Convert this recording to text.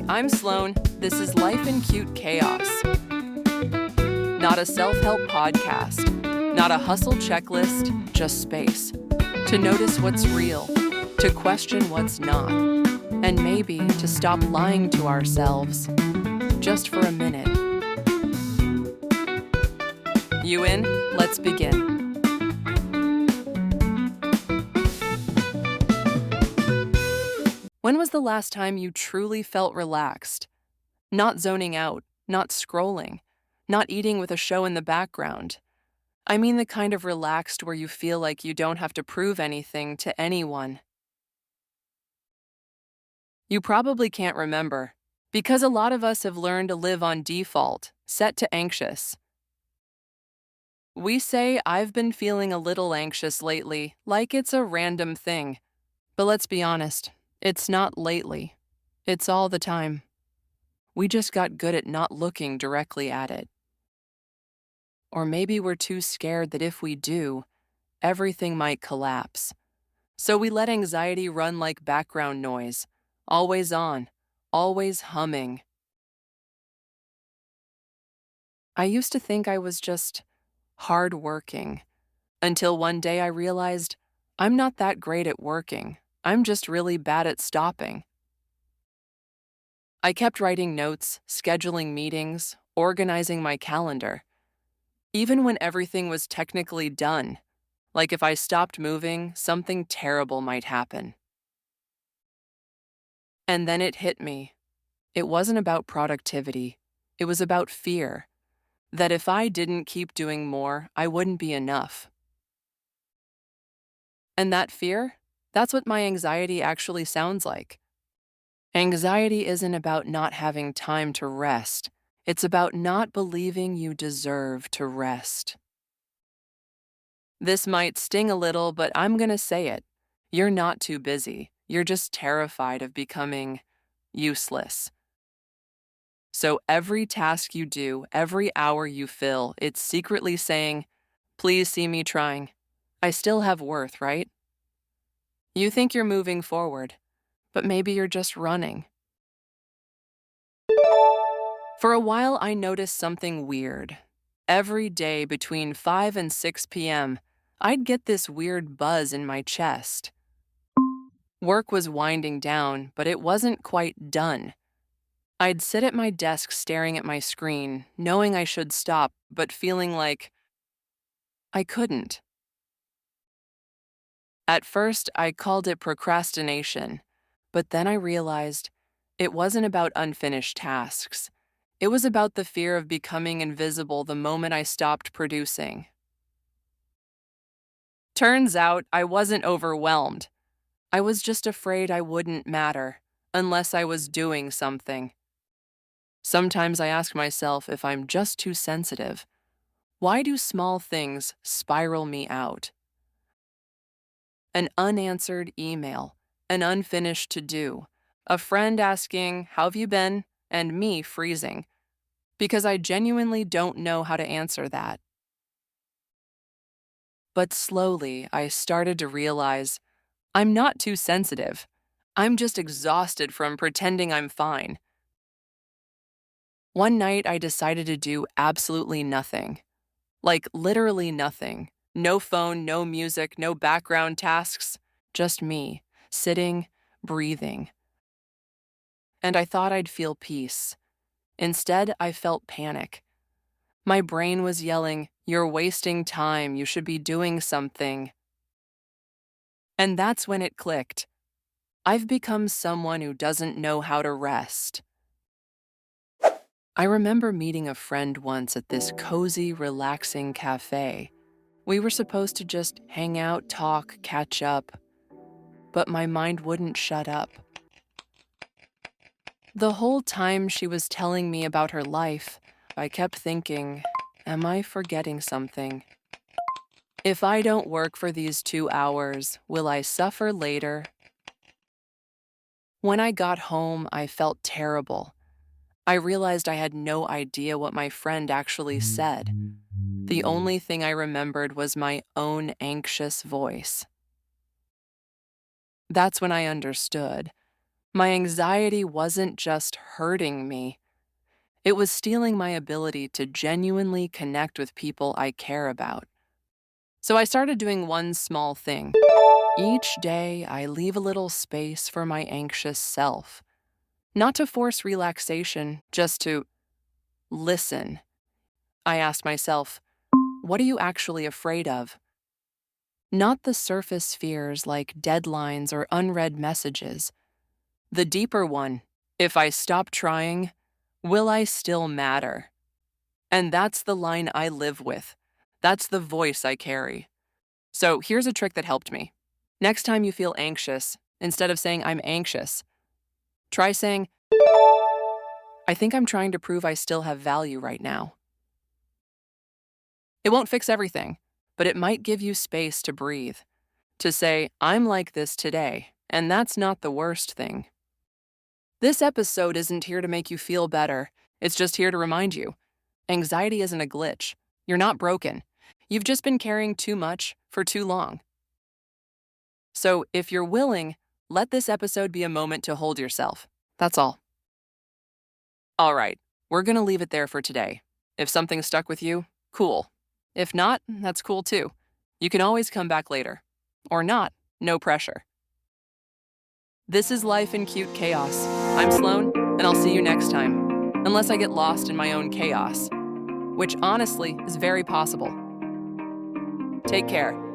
I'm Sloane. This is Life in Cute Chaos. Not a self-help podcast, not a hustle checklist, just space. To notice what's real, to question what's not, and maybe to stop lying to ourselves, just for a minute. You in? Let's begin. When was the last time you truly felt relaxed? Not zoning out, not scrolling, not eating with a show in the background. I mean the kind of relaxed where you feel like you don't have to prove anything to anyone. You probably can't remember, because a lot of us have learned to live on default, set to anxious. We say, I've been feeling a little anxious lately, like it's a random thing. But let's be honest, it's not lately. It's all the time. We just got good at not looking directly at it. Or maybe we're too scared that if we do, everything might collapse. So we let anxiety run like background noise, always on, always humming. I used to think I was just hardworking, until one day I realized I'm not that great at working. I'm just really bad at stopping. I kept writing notes, scheduling meetings, organizing my calendar. Even when everything was technically done, like if I stopped moving, something terrible might happen. And then it hit me. It wasn't about productivity. It was about fear. That if I didn't keep doing more, I wouldn't be enough. And that fear? That's what my anxiety actually sounds like. Anxiety isn't about not having time to rest. It's about not believing you deserve to rest. This might sting a little, but I'm going to say it. You're not too busy. You're just terrified of becoming useless. So every task you do, every hour you fill, it's secretly saying, please see me trying. I still have worth, right? You think you're moving forward, but maybe you're just running. For a while, I noticed something weird. Every day between 5 and 6 p.m., I'd get this weird buzz in my chest. Work was winding down, but it wasn't quite done. I'd sit at my desk staring at my screen, knowing I should stop, but feeling like I couldn't. At first, I called it procrastination, but then I realized it wasn't about unfinished tasks. It was about the fear of becoming invisible the moment I stopped producing. Turns out I wasn't overwhelmed. I was just afraid I wouldn't matter unless I was doing something. Sometimes I ask myself if I'm just too sensitive. Why do small things spiral me out? An unanswered email, an unfinished to-do, a friend asking, "How have you been?" and me freezing, because I genuinely don't know how to answer that. But slowly, I started to realize I'm not too sensitive. I'm just exhausted from pretending I'm fine. One night, I decided to do absolutely nothing. Like literally nothing. No phone, no music, no background tasks. Just me, sitting, breathing. And I thought I'd feel peace. Instead, I felt panic. My brain was yelling, "You're wasting time, you should be doing something." And that's when it clicked. I've become someone who doesn't know how to rest. I remember meeting a friend once at this cozy, relaxing café. We were supposed to just hang out, talk, catch up, but my mind wouldn't shut up. The whole time she was telling me about her life, I kept thinking, am I forgetting something? If I don't work for these 2 hours, will I suffer later? When I got home, I felt terrible. I realized I had no idea what my friend actually said. The only thing I remembered was my own anxious voice. That's when I understood. My anxiety wasn't just hurting me, it was stealing my ability to genuinely connect with people I care about. So I started doing one small thing. Each day, I leave a little space for my anxious self. Not to force relaxation, just to listen. I asked myself, what are you actually afraid of? Not the surface fears like deadlines or unread messages. The deeper one, if I stop trying, will I still matter? And that's the line I live with. That's the voice I carry. So here's a trick that helped me. Next time you feel anxious, instead of saying I'm anxious, try saying, I think I'm trying to prove I still have value right now. It won't fix everything, but it might give you space to breathe, to say, I'm like this today, and that's not the worst thing. This episode isn't here to make you feel better. It's just here to remind you. Anxiety isn't a glitch. You're not broken. You've just been carrying too much for too long. So if you're willing, let this episode be a moment to hold yourself. That's all. All right, we're going to leave it there for today. If something stuck with you, cool. If not, that's cool too. You can always come back later. Or not, no pressure. This is Life in Cute Chaos. I'm Sloane, and I'll see you next time. Unless I get lost in my own chaos, which honestly is very possible. Take care.